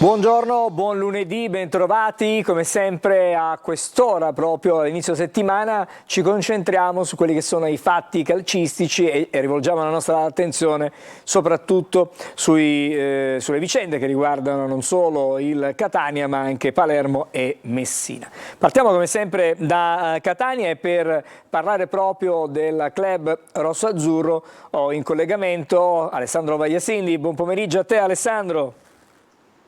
Buongiorno, buon lunedì, bentrovati. Come sempre a quest'ora, proprio all'inizio settimana, ci concentriamo su quelli che sono i fatti calcistici e rivolgiamo la nostra attenzione soprattutto sulle vicende che riguardano non solo il Catania ma anche Palermo e Messina. Partiamo come sempre da Catania e per parlare proprio del club rosso-azzurro ho in collegamento Alessandro Vagliasindi. Buon pomeriggio a te, Alessandro.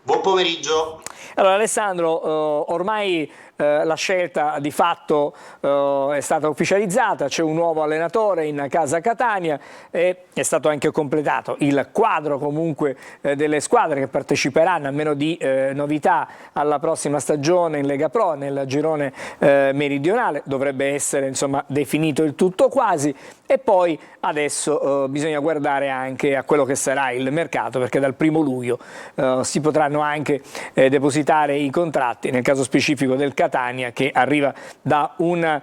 Buon pomeriggio. Allora Alessandro, ormai la scelta di fatto è stata ufficializzata, c'è un nuovo allenatore in casa Catania e è stato anche completato il quadro comunque delle squadre che parteciperanno, almeno di novità, alla prossima stagione in Lega Pro nel girone meridionale. Dovrebbe essere insomma definito il tutto quasi, e poi adesso bisogna guardare anche a quello che sarà il mercato, perché dal 1° luglio si potranno anche depositare i contratti, nel caso specifico del Catania, che arriva da una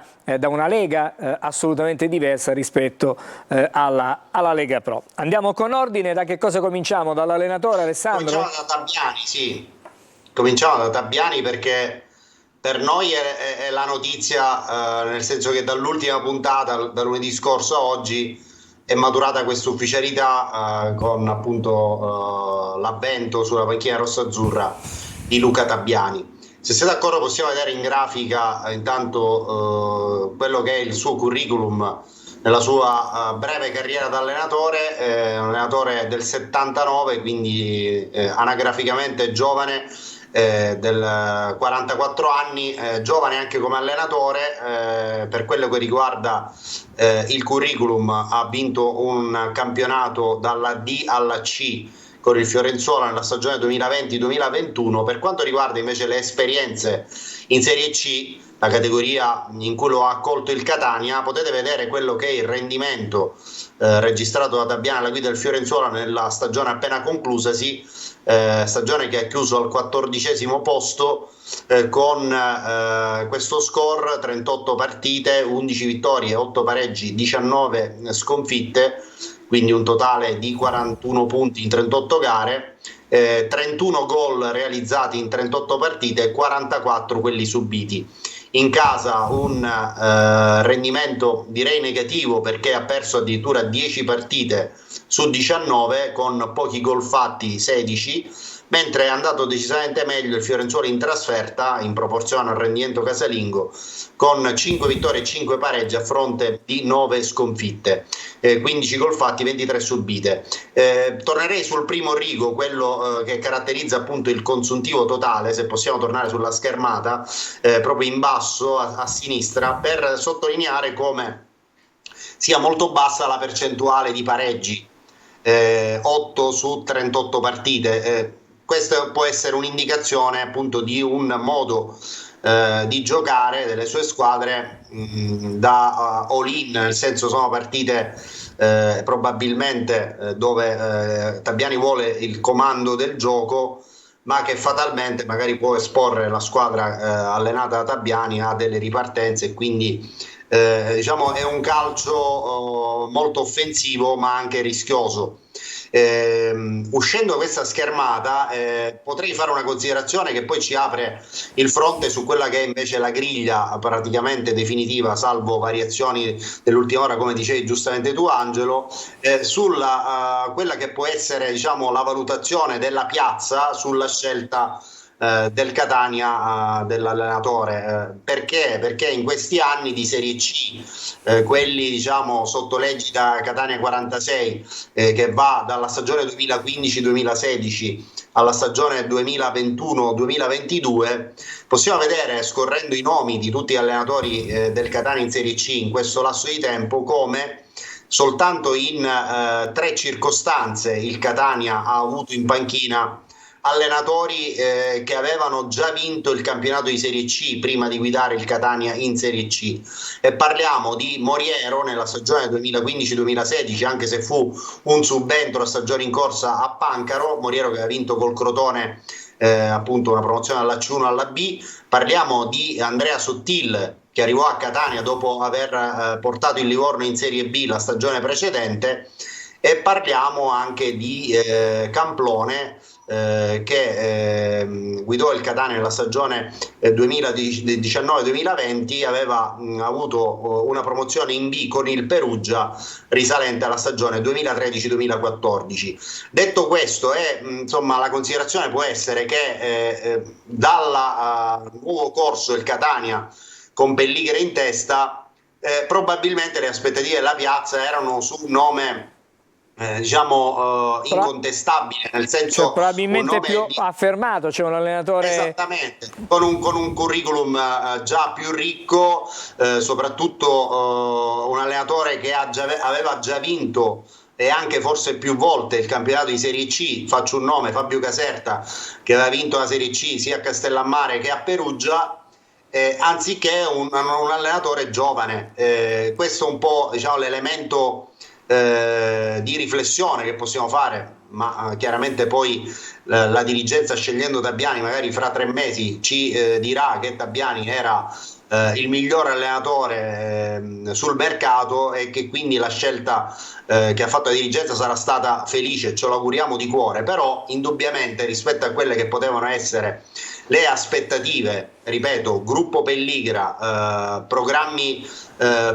lega assolutamente diversa rispetto alla Lega Pro. Andiamo con ordine, da che cosa cominciamo? Dall'allenatore, Alessandro? Cominciamo da Tabbiani, sì. Cominciamo da Tabbiani perché per noi è la notizia, nel senso che dall'ultima puntata, da lunedì scorso a oggi, è maturata questa ufficialità con appunto l'avvento sulla panchina rossa-azzurra di Luca Tabbiani. Se siete d'accordo possiamo vedere in grafica intanto quello che è il suo curriculum nella sua breve carriera da allenatore, un allenatore del 79, quindi anagraficamente giovane, del 44 anni, giovane anche come allenatore. Per quello che riguarda il curriculum, ha vinto un campionato dalla D alla C con il Fiorenzuola nella stagione 2020-2021. Per quanto riguarda invece le esperienze in Serie C, la categoria in cui lo ha accolto il Catania, potete vedere quello che è il rendimento registrato da Tabbiani alla guida del Fiorenzuola nella stagione appena conclusasi, stagione che ha chiuso al 14° posto con questo score: 38 partite, 11 vittorie, 8 pareggi, 19 sconfitte, quindi un totale di 41 punti in 38 gare, 31 gol realizzati in 38 partite e 44 quelli subiti. In casa un rendimento direi negativo, perché ha perso addirittura 10 partite su 19 con pochi gol fatti, 16, mentre è andato decisamente meglio il Fiorenzuola in trasferta in proporzione al rendimento casalingo, con 5 vittorie e 5 pareggi a fronte di 9 sconfitte, 15 gol fatti, 23 subite. Tornerei sul primo rigo, quello che caratterizza appunto il consuntivo totale, se possiamo tornare sulla schermata, proprio in basso a sinistra, per sottolineare come sia molto bassa la percentuale di pareggi, 8 su 38 partite. Questa può essere un'indicazione appunto di un modo di giocare delle sue squadre da all-in, nel senso sono partite probabilmente dove Tabbiani vuole il comando del gioco, ma che fatalmente magari può esporre la squadra allenata da Tabbiani a delle ripartenze, e quindi diciamo è un calcio molto offensivo ma anche rischioso. Uscendo da questa schermata, potrei fare una considerazione che poi ci apre il fronte su quella che è invece la griglia praticamente definitiva, salvo variazioni dell'ultima ora, come dicevi giustamente tu, Angelo, sulla quella che può essere, diciamo, la valutazione della piazza sulla scelta del Catania, dell'allenatore. Perché? Perché in questi anni di Serie C, quelli diciamo sotto l'egida Catania 46, che va dalla stagione 2015-2016 alla stagione 2021-2022, possiamo vedere, scorrendo i nomi di tutti gli allenatori del Catania in Serie C in questo lasso di tempo, come soltanto in 3 circostanze il Catania ha avuto in panchina allenatori che avevano già vinto il campionato di Serie C prima di guidare il Catania in Serie C, e parliamo di Moriero nella stagione 2015-2016, anche se fu un subentro a stagione in corsa a Pancaro. Moriero che aveva vinto col Crotone appunto una promozione dalla C1 alla B. Parliamo di Andrea Sottil, che arrivò a Catania dopo aver portato il Livorno in Serie B la stagione precedente, e parliamo anche di Camplone, che guidò il Catania nella stagione 2019-2020, aveva avuto una promozione in B con il Perugia risalente alla stagione 2013-2014. Detto questo, insomma, la considerazione può essere che dal nuovo corso il Catania con Pellighere in testa, probabilmente le aspettative della piazza erano su un nome incontestabile, nel senso cioè, un probabilmente nome più affermato, c'è un allenatore... Esattamente, con un curriculum già più ricco, soprattutto un allenatore che aveva già vinto e anche forse più volte il campionato di Serie C. Faccio un nome: Fabio Caserta, che aveva vinto la Serie C sia a Castellammare che a Perugia. Anziché un allenatore giovane. Questo è un po', diciamo, l'elemento di riflessione che possiamo fare, ma chiaramente poi la dirigenza, scegliendo Tabiani, magari fra 3 mesi ci dirà che Tabiani era il miglior allenatore sul mercato e che quindi la scelta che ha fatto la dirigenza sarà stata felice, ce lo auguriamo di cuore. Però indubbiamente, rispetto a quelle che potevano essere le aspettative, ripeto, gruppo Pelligra, programmi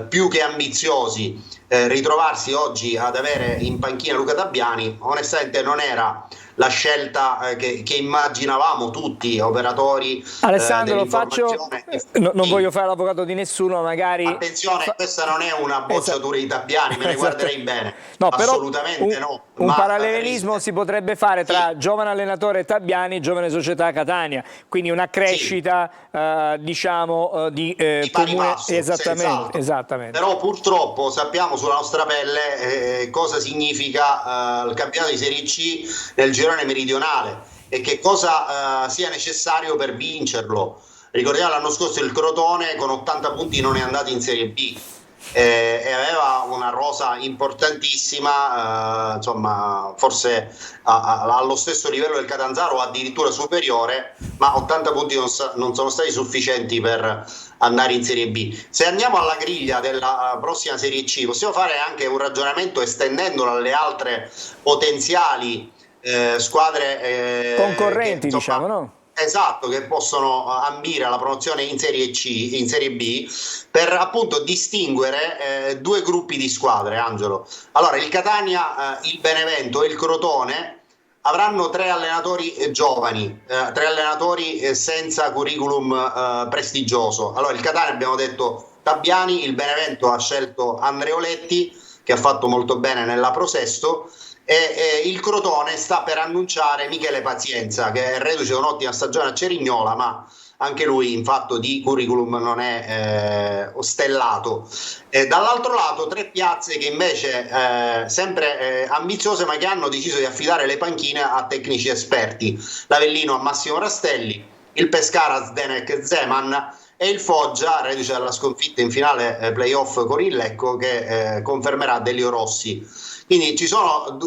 più che ambiziosi, ritrovarsi oggi ad avere in panchina Luca Tabiani onestamente non era la scelta che immaginavamo tutti, operatori Alessandro, lo faccio, non Sì. voglio fare l'avvocato di nessuno, magari... Attenzione, questa non è una bocciatura di Tabiani, me ne guarderei bene. No, però Assolutamente no. un Ma parallelismo si potrebbe fare tra sì, giovane allenatore Tabiani e giovane società Catania, quindi una crescita diciamo di pari comune... passo, Esattamente, senz'altro. esattamente. Però purtroppo sappiamo sulla nostra pelle cosa significa il campionato di Serie C nel girone meridionale e che cosa sia necessario per vincerlo. Ricordiamo l'anno scorso il Crotone con 80 punti non è andato in Serie B e aveva una rosa importantissima, insomma forse allo stesso livello del Catanzaro o addirittura superiore, ma 80 punti non sono stati sufficienti per andare in Serie B. Se andiamo alla griglia della prossima Serie C, possiamo fare anche un ragionamento estendendolo alle altre potenziali squadre Concorrenti, che, insomma, diciamo, no? esatto, che possono ambire alla promozione in Serie C, in Serie B, per appunto distinguere 2 gruppi di squadre, Angelo. Allora, il Catania, il Benevento e il Crotone avranno 3 allenatori giovani, 3 allenatori senza curriculum prestigioso. Allora, il Catania, abbiamo detto Tabiani, il Benevento ha scelto Andreoletti, che ha fatto molto bene nella Pro Sesto, e il Crotone sta per annunciare Michele Pazienza, che è reduce da un'ottima stagione a Cerignola, ma anche lui in fatto di curriculum non è stellato. Dall'altro lato 3 piazze che invece sempre ambiziose, ma che hanno deciso di affidare le panchine a tecnici esperti: l'Avellino a Massimo Rastelli, il Pescara a Zdenek Zeman e il Foggia, reduce dalla sconfitta in finale playoff con il Lecco, che confermerà Delio Rossi. Quindi ci sono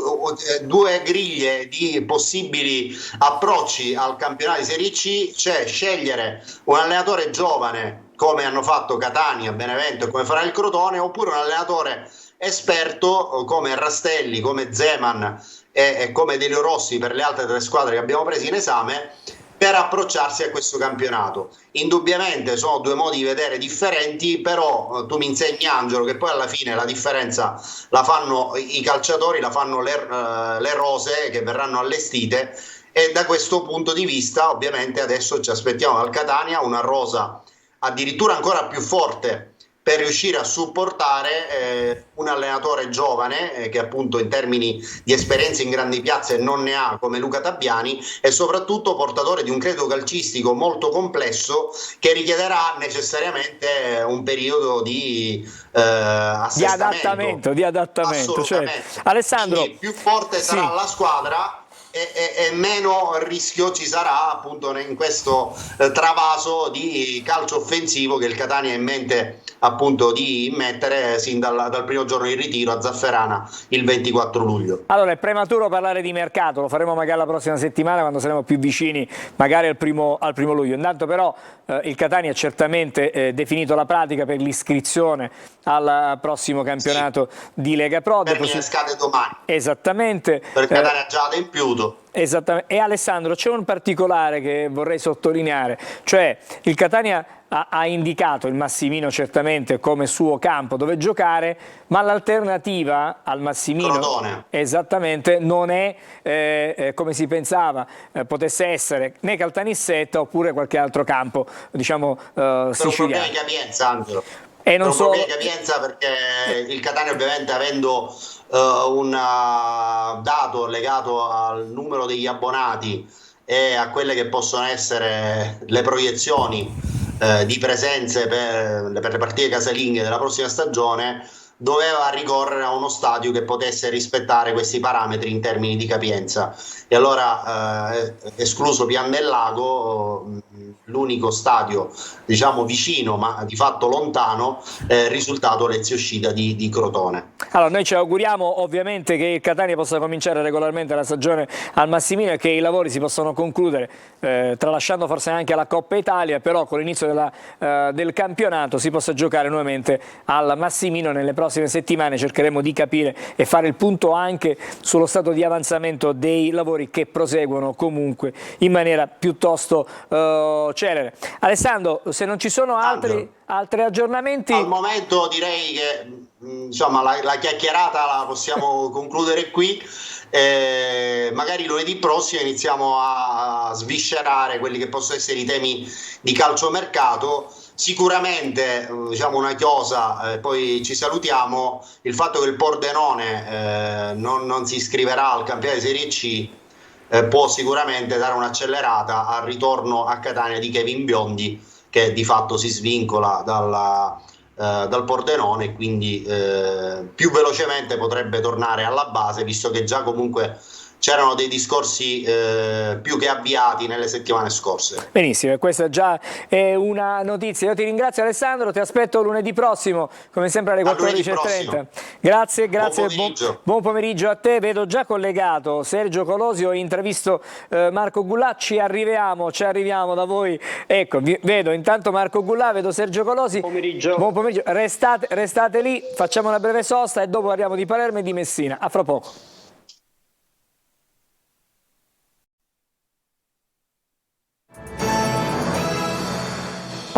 2 griglie di possibili approcci al campionato di Serie C. C'è scegliere un allenatore giovane, come hanno fatto Catania, Benevento e come farà il Crotone, oppure un allenatore esperto come Rastelli, come Zeman e come Delio Rossi per le altre 3 squadre che abbiamo preso in esame, per approcciarsi a questo campionato. Indubbiamente sono 2 modi di vedere differenti, però tu mi insegni, Angelo, che poi alla fine la differenza la fanno i calciatori, la fanno le rose che verranno allestite, e da questo punto di vista ovviamente adesso ci aspettiamo dal Catania una rosa addirittura ancora più forte per riuscire a supportare un allenatore giovane che appunto in termini di esperienze in grandi piazze non ne ha, come Luca Tabiani, e soprattutto portatore di un credo calcistico molto complesso che richiederà necessariamente un periodo di assestamento. Di adattamento. Cioè, Alessandro, quindi più forte sarà la squadra e meno rischio ci sarà appunto in questo travaso di calcio offensivo che il Catania ha in mente appunto di mettere sin dal primo giorno di ritiro a Zafferana il 24 luglio. Allora, è prematuro parlare di mercato, lo faremo magari la prossima settimana quando saremo più vicini, magari al primo luglio. Intanto però il Catania ha certamente definito la pratica per l'iscrizione al prossimo campionato di Lega Pro. Termine scade domani. Esattamente. Per il Catania già adempiuto. Esattamente. E Alessandro, c'è un particolare che vorrei sottolineare, cioè il Catania ha indicato il Massimino certamente come suo campo dove giocare, ma l'alternativa al Massimino Crotone. esattamente non è come si pensava potesse essere né Caltanissetta oppure qualche altro campo, diciamo, siciliano. Per un problema di capienza, Angelo. E non per un solo... problema di capienza, perché il Catania, ovviamente, avendo un dato legato al numero degli abbonati e a quelle che possono essere le proiezioni di presenze per le partite casalinghe della prossima stagione, doveva ricorrere a uno stadio che potesse rispettare questi parametri in termini di capienza. E allora, escluso Pian del Lago, l'unico stadio, diciamo, vicino ma di fatto lontano, è il risultato Lecce Uscita di Crotone. Allora, noi ci auguriamo ovviamente che il Catania possa cominciare regolarmente la stagione al Massimino e che i lavori si possano concludere, tralasciando forse anche la Coppa Italia, però con l'inizio del campionato si possa giocare nuovamente al Massimino. Nelle prossime settimane cercheremo di capire e fare il punto anche sullo stato di avanzamento dei lavori che proseguono comunque in maniera piuttosto celere. Alessandro, se non ci sono altri aggiornamenti... Al momento direi che insomma la chiacchierata la possiamo concludere qui. Magari lunedì prossimo iniziamo a sviscerare quelli che possono essere i temi di calciomercato. Sicuramente, diciamo una chiosa, poi ci salutiamo, il fatto che il Pordenone non si iscriverà al campionato di Serie C può sicuramente dare un'accelerata al ritorno a Catania di Kevin Biondi, che di fatto si svincola dal Pordenone e quindi più velocemente potrebbe tornare alla base, visto che già comunque c'erano dei discorsi più che avviati nelle settimane scorse. Benissimo, e questa già è una notizia. Io ti ringrazio, Alessandro, ti aspetto lunedì prossimo, come sempre alle 14:30. Grazie, buon pomeriggio a te. Vedo già collegato Sergio Colosi, ho intravisto Marco Gullà, ci arriviamo da voi. Ecco, vedo intanto Marco Gullà, vedo Sergio Colosi. Buon pomeriggio, restate lì, facciamo una breve sosta e dopo parliamo di Palermo e di Messina. A fra poco.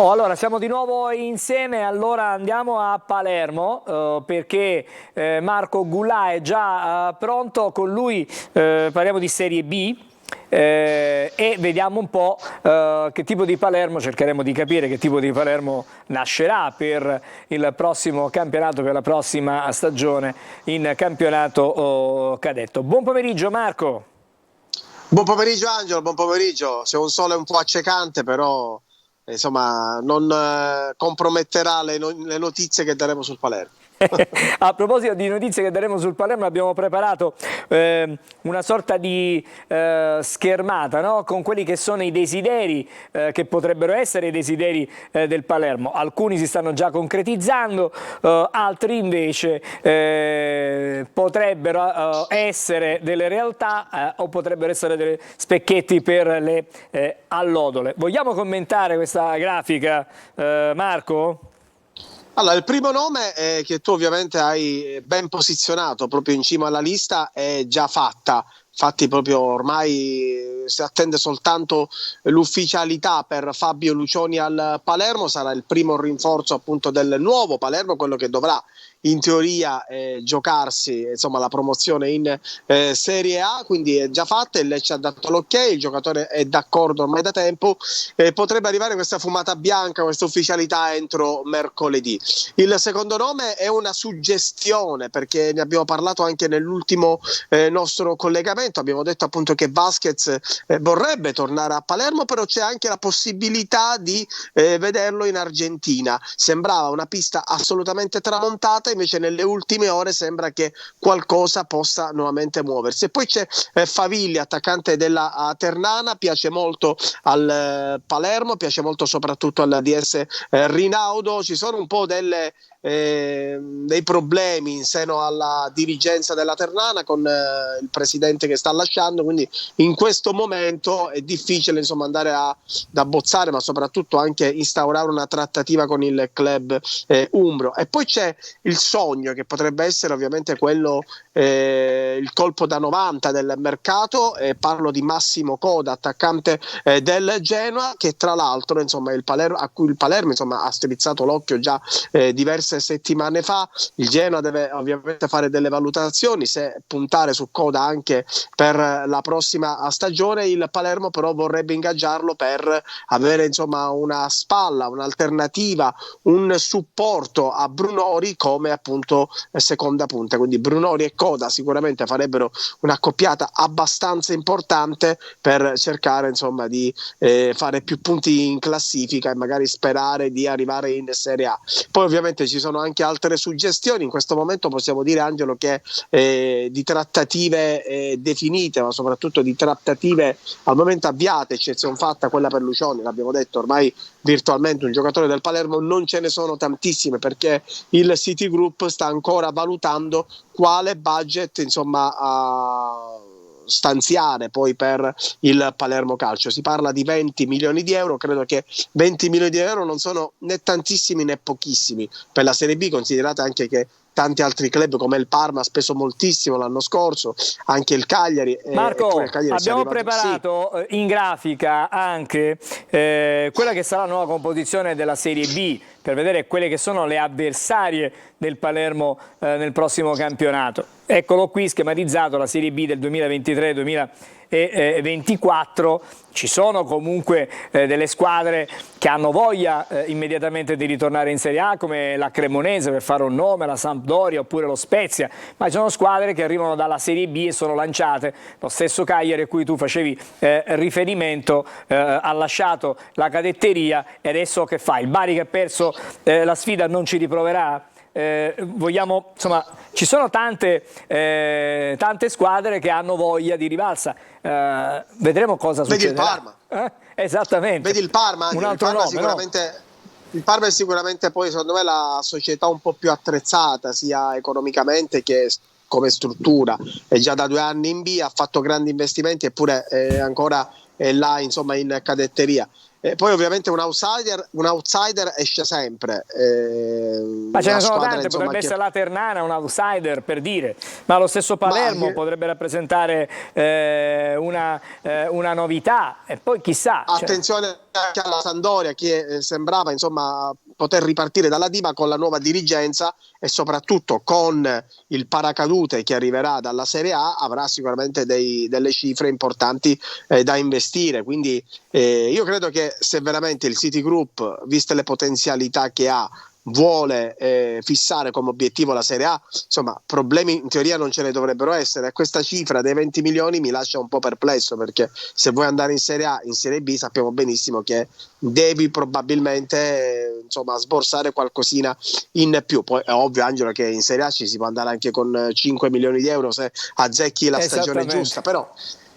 Allora, siamo di nuovo insieme, allora andiamo a Palermo perché Marco Gullà è già pronto, con lui parliamo di Serie B e vediamo un po' che tipo di Palermo, cercheremo di capire che tipo di Palermo nascerà per il prossimo campionato, per la prossima stagione in campionato cadetto. Buon pomeriggio Marco. Buon pomeriggio Angelo, buon pomeriggio, c'è un sole un po' accecante però... insomma non comprometterà le notizie che daremo sul Palermo. A proposito di notizie che daremo sul Palermo, abbiamo preparato una sorta di schermata, no? Con quelli che sono i desideri che potrebbero essere i desideri del Palermo. Alcuni si stanno già concretizzando, altri invece potrebbero essere delle realtà o potrebbero essere dei specchietti per le allodole. Vogliamo commentare questa grafica, Marco? Allora, il primo nome che tu ovviamente hai ben posizionato proprio in cima alla lista è già fatta. Infatti proprio ormai si attende soltanto l'ufficialità per Fabio Lucioni al Palermo, sarà il primo rinforzo appunto del nuovo Palermo, quello che dovrà in teoria giocarsi insomma la promozione in Serie A, quindi è già fatta, il Lecce ha dato l'ok, il giocatore è d'accordo ormai da tempo, potrebbe arrivare questa fumata bianca, questa ufficialità entro mercoledì. Il secondo nome è una suggestione, perché ne abbiamo parlato anche nell'ultimo nostro collegamento, momento. Abbiamo detto appunto che Vasquez vorrebbe tornare a Palermo, però c'è anche la possibilità di vederlo in Argentina. Sembrava una pista assolutamente tramontata, invece nelle ultime ore sembra che qualcosa possa nuovamente muoversi. E poi c'è Favilli, attaccante della Ternana, piace molto al Palermo, piace molto soprattutto al DS Rinaudo. Ci sono un po' dei problemi in seno alla dirigenza della Ternana con il presidente che sta lasciando, quindi in questo momento è difficile insomma andare ad abbozzare, ma soprattutto anche instaurare una trattativa con il club umbro. E poi c'è il sogno che potrebbe essere ovviamente quello, il colpo da 90 del mercato, parlo di Massimo Coda, attaccante del Genoa, che tra l'altro insomma a cui il Palermo insomma ha strizzato l'occhio già diverse settimane fa. Il Genoa deve ovviamente fare delle valutazioni, se puntare su Coda anche per la prossima stagione. Il Palermo però vorrebbe ingaggiarlo per avere insomma una spalla, un'alternativa, un supporto a Brunori come appunto seconda punta, quindi Brunori e Coda sicuramente farebbero un'accoppiata abbastanza importante per cercare insomma di fare più punti in classifica e magari sperare di arrivare in Serie A. Poi ovviamente ci sono anche altre suggestioni. In questo momento possiamo dire, Angelo, che di trattative definite, ma soprattutto di trattative al momento avviate, eccezione fatta quella per Lucioni, l'abbiamo detto, ormai virtualmente un giocatore del Palermo non ce ne sono tantissime, perché il City Group sta ancora valutando quale budget insomma stanziare poi per il Palermo Calcio. Si parla di 20 milioni di euro, credo che 20 milioni di euro non sono né tantissimi né pochissimi per la Serie B, considerate anche che tanti altri club come il Parma ha speso moltissimo l'anno scorso, anche il Cagliari. Marco, il Cagliari abbiamo preparato in grafica anche quella che sarà la nuova composizione della Serie B, per vedere quelle che sono le avversarie del Palermo nel prossimo campionato. Eccolo qui schematizzato, la Serie B del 2023-2024. Ci sono comunque delle squadre che hanno voglia immediatamente di ritornare in Serie A, come la Cremonese, per fare un nome, la Sampdoria oppure lo Spezia, ma ci sono squadre che arrivano dalla Serie B e sono lanciate. Lo stesso Cagliari, a cui tu facevi riferimento, ha lasciato la cadetteria e adesso che fa? Il Bari, che ha perso la sfida, non ci riproverà? Vogliamo, insomma, ci sono tante squadre che hanno voglia di rivalsa. Vedremo cosa succederà. Vedi il Parma. Esattamente. Vedi il Parma, anche. Un altro il Parma nome, sicuramente, no? Il Parma è sicuramente poi secondo me la società un po' più attrezzata sia economicamente che come struttura. È già da 2 anni in B, ha fatto grandi investimenti, eppure ancora è là insomma in cadetteria. Poi ovviamente un outsider esce sempre. Ma ce ne sono squadra, tante, insomma, potrebbe essere la Ternana un outsider, per dire, ma lo stesso Palermo potrebbe rappresentare una novità, e poi chissà. Attenzione anche alla Sampdoria, che sembrava insomma poter ripartire dalla D, ma con la nuova dirigenza e soprattutto con il paracadute che arriverà dalla Serie A avrà sicuramente delle cifre importanti da investire. Quindi io credo che se veramente il City Group, viste le potenzialità che ha, vuole fissare come obiettivo la Serie A, insomma problemi in teoria non ce ne dovrebbero essere. Questa cifra dei 20 milioni mi lascia un po' perplesso, perché se vuoi andare in Serie A, in Serie B sappiamo benissimo che devi probabilmente insomma sborsare qualcosina in più. Poi è ovvio, Angelo, che in Serie A ci si può andare anche con 5 milioni di euro se azzecchi la stagione giusta, però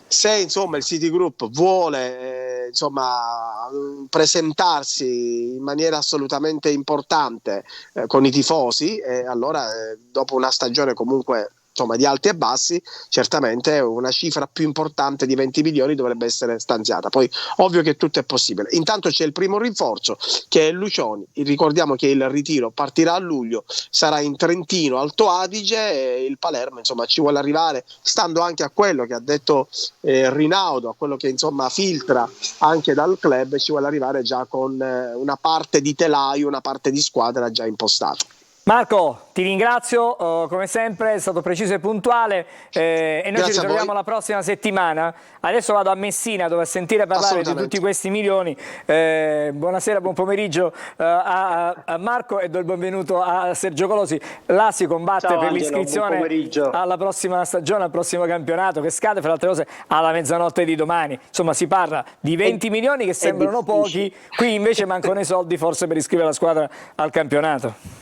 se insomma il City Group vuole insomma presentarsi in maniera assolutamente importante con i tifosi, allora dopo una stagione comunque insomma di alti e bassi, certamente una cifra più importante di 20 milioni dovrebbe essere stanziata. Poi ovvio che tutto è possibile. Intanto c'è il primo rinforzo, che è Lucioni. Ricordiamo che il ritiro partirà a luglio, sarà in Trentino Alto Adige, e il Palermo insomma ci vuole arrivare, stando anche a quello che ha detto Rinaudo, a quello che insomma filtra anche dal club, ci vuole arrivare già con una parte di telaio, una parte di squadra già impostata. Marco, ti ringrazio, come sempre è stato preciso e puntuale, e noi ci ritroviamo la prossima settimana. Adesso vado a Messina dove a sentire parlare di tutti questi milioni. Buonasera, buon pomeriggio a Marco e do il benvenuto a Sergio Colosi. Là si combatte per l'iscrizione alla prossima stagione, al prossimo campionato che scade, fra le altre cose, alla mezzanotte di domani. Insomma, si parla di 20 milioni che sembrano pochi, qui invece mancano i soldi forse per iscrivere la squadra al campionato.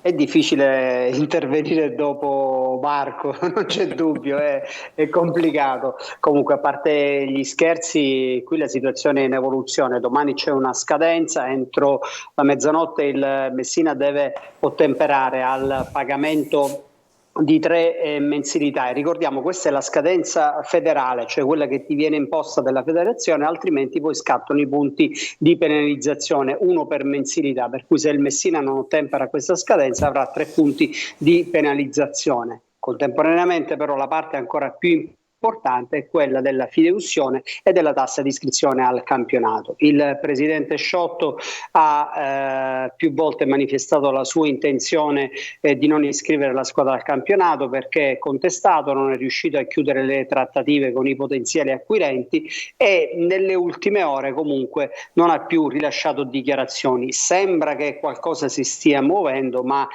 È difficile intervenire dopo Marco, non c'è dubbio, è complicato. Comunque, a parte gli scherzi, qui la situazione è in evoluzione. Domani c'è una scadenza, entro la mezzanotte il Messina deve ottemperare al pagamento di 3 mensilità, e ricordiamo questa è la scadenza federale, cioè quella che ti viene imposta dalla federazione, altrimenti poi scattano i punti di penalizzazione, 1 per mensilità, per cui se il Messina non ottempera questa scadenza avrà 3 punti di penalizzazione. Contemporaneamente però la parte ancora più importante è quella della fideiussione e della tassa di iscrizione al campionato. Il presidente Sciotto ha più volte manifestato la sua intenzione di non iscrivere la squadra al campionato perché è contestato, non è riuscito a chiudere le trattative con i potenziali acquirenti e nelle ultime ore comunque non ha più rilasciato dichiarazioni. Sembra che qualcosa si stia muovendo, ma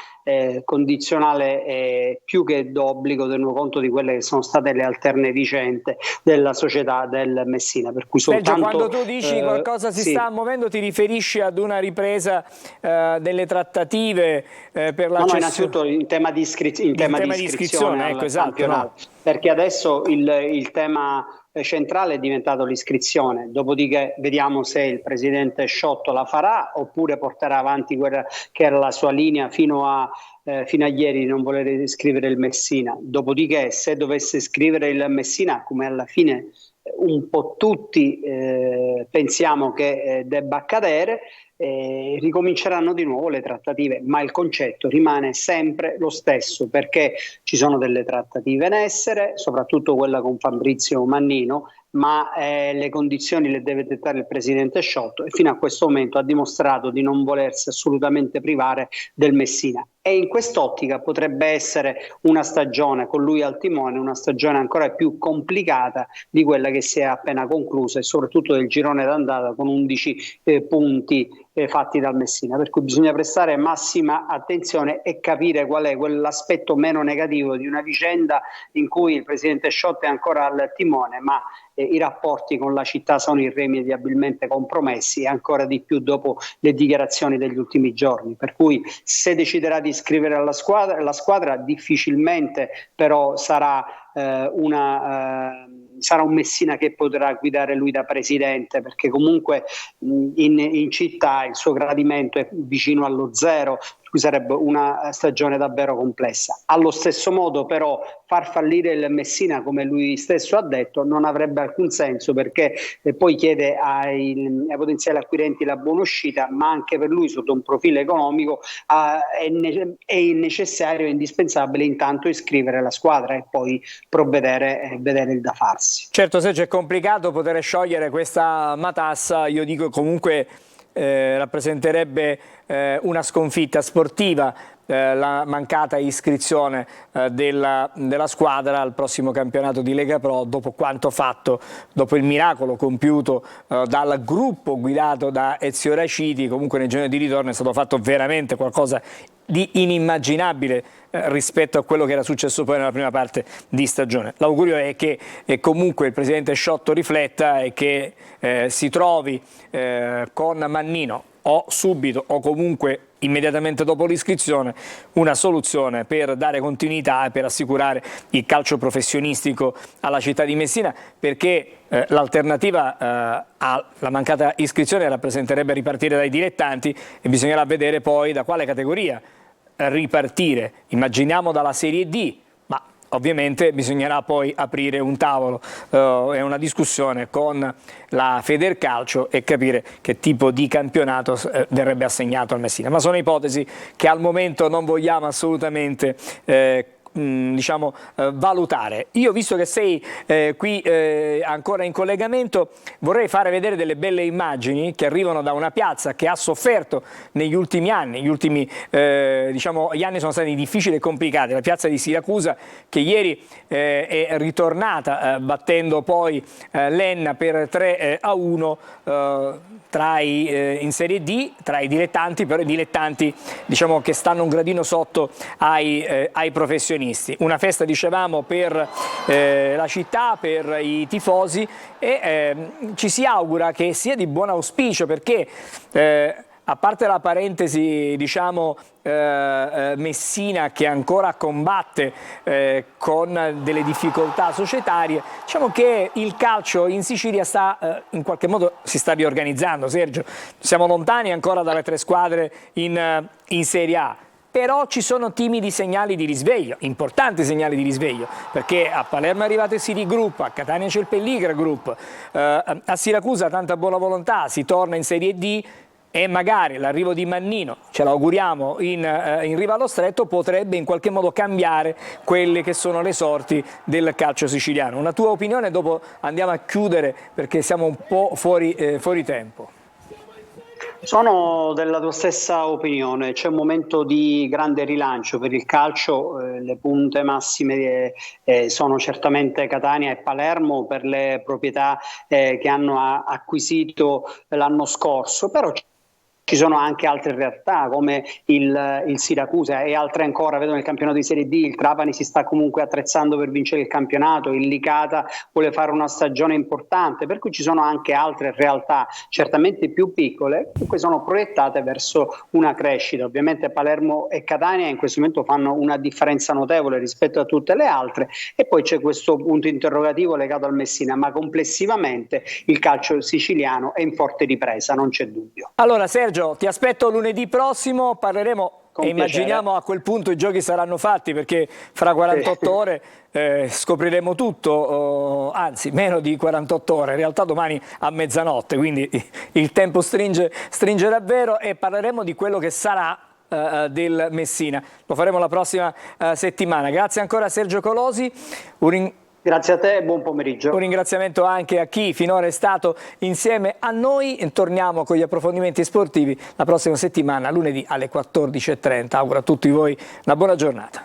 condizionale più che d'obbligo, tenuto conto di quelle che sono state le alterne vicende della società del Messina, per cui soltanto Sergio, quando tu dici qualcosa si sta muovendo, ti riferisci ad una ripresa delle trattative per l'accesso? No, innanzitutto in tema di iscrizione ecco, esatto, no. Perché adesso il tema centrale è diventato l'iscrizione, dopodiché vediamo se il presidente Sciotto la farà oppure porterà avanti quella che era la sua linea fino a ieri di non voler iscrivere il Messina. Dopodiché se dovesse iscrivere il Messina, come alla fine un po' tutti pensiamo che debba accadere, ricominceranno di nuovo le trattative, ma il concetto rimane sempre lo stesso, perché ci sono delle trattative in essere, soprattutto quella con Fabrizio Mannino, ma le condizioni le deve dettare il presidente Sciotto e fino a questo momento ha dimostrato di non volersi assolutamente privare del Messina. E in quest'ottica potrebbe essere una stagione con lui al timone, una stagione ancora più complicata di quella che si è appena conclusa e soprattutto del girone d'andata con 11 punti fatti dal Messina, per cui bisogna prestare massima attenzione e capire qual è quell'aspetto meno negativo di una vicenda in cui il presidente Sciotto è ancora al timone, ma i rapporti con la città sono irrimediabilmente compromessi e ancora di più dopo le dichiarazioni degli ultimi giorni, per cui se deciderà di iscrivere la squadra difficilmente però sarà un Messina che potrà guidare lui da presidente, perché comunque in città il suo gradimento è vicino allo zero, cui sarebbe una stagione davvero complessa. Allo stesso modo però far fallire il Messina, come lui stesso ha detto, non avrebbe alcun senso, perché poi chiede ai potenziali acquirenti la buona uscita, ma anche per lui sotto un profilo economico è necessario e indispensabile intanto iscrivere la squadra e poi provvedere e vedere il da farsi. Certo Sergio, è complicato poter sciogliere questa matassa, io dico comunque rappresenterebbe una sconfitta sportiva la mancata iscrizione della squadra al prossimo campionato di Lega Pro, dopo quanto fatto, dopo il miracolo compiuto dal gruppo guidato da Ezio Raciti. Comunque nel giorno di ritorno è stato fatto veramente qualcosa di inimmaginabile rispetto a quello che era successo poi nella prima parte di stagione. L'augurio è che comunque il presidente Sciotto rifletta e che si trovi con Mannino o subito o comunque immediatamente dopo l'iscrizione una soluzione per dare continuità e per assicurare il calcio professionistico alla città di Messina, perché l'alternativa alla mancata iscrizione rappresenterebbe ripartire dai dilettanti e bisognerà vedere poi da quale categoria ripartire. Immaginiamo dalla Serie D, ma ovviamente bisognerà poi aprire un tavolo e una discussione con la Federcalcio e capire che tipo di campionato verrebbe assegnato al Messina. Ma sono ipotesi che al momento non vogliamo assolutamente diciamo, valutare. Io, visto che sei qui ancora in collegamento, vorrei fare vedere delle belle immagini che arrivano da una piazza che ha sofferto negli ultimi anni. Diciamo, gli anni sono stati difficili e complicati. La piazza di Siracusa, che ieri è ritornata battendo poi l'Enna per 3-1 in Serie D, tra i dilettanti, però i dilettanti, diciamo, che stanno un gradino sotto ai professionisti. Una festa, dicevamo, per la città, per i tifosi, e ci si augura che sia di buon auspicio, perché a parte la parentesi, diciamo, Messina, che ancora combatte con delle difficoltà societarie, diciamo che il calcio in Sicilia in qualche modo si sta riorganizzando. Sergio, siamo lontani ancora dalle 3 squadre in Serie A, però ci sono timidi segnali di risveglio, importanti segnali di risveglio, perché a Palermo è arrivato il City Group, a Catania c'è il Pelligra Group, a Siracusa tanta buona volontà, si torna in Serie D, e magari l'arrivo di Mannino, ce l'auguriamo, in riva allo Stretto, potrebbe in qualche modo cambiare quelle che sono le sorti del calcio siciliano. Una tua opinione, dopo andiamo a chiudere perché siamo un po' fuori tempo. Sono della tua stessa opinione, c'è un momento di grande rilancio per il calcio, le punte massime sono certamente Catania e Palermo per le proprietà che hanno acquisito l'anno scorso, però ci sono anche altre realtà come il Siracusa e altre ancora, vedo nel campionato di Serie D, il Trapani si sta comunque attrezzando per vincere il campionato, il Licata vuole fare una stagione importante, per cui ci sono anche altre realtà certamente più piccole, comunque sono proiettate verso una crescita. Ovviamente Palermo e Catania in questo momento fanno una differenza notevole rispetto a tutte le altre, e poi c'è questo punto interrogativo legato al Messina, ma complessivamente il calcio siciliano è in forte ripresa, non c'è dubbio. Allora Sergio, ti aspetto lunedì prossimo, parleremo Con e immaginiamo piacere. A quel punto i giochi saranno fatti, perché fra 48 ore scopriremo tutto, anzi meno di 48 ore, in realtà domani a mezzanotte, quindi il tempo stringe davvero, e parleremo di quello che sarà del Messina. Lo faremo la prossima settimana. Grazie ancora a Sergio Colosi. Grazie a te e buon pomeriggio. Un ringraziamento anche a chi finora è stato insieme a noi. Torniamo con gli approfondimenti sportivi la prossima settimana, lunedì alle 14:30. Auguro a tutti voi una buona giornata.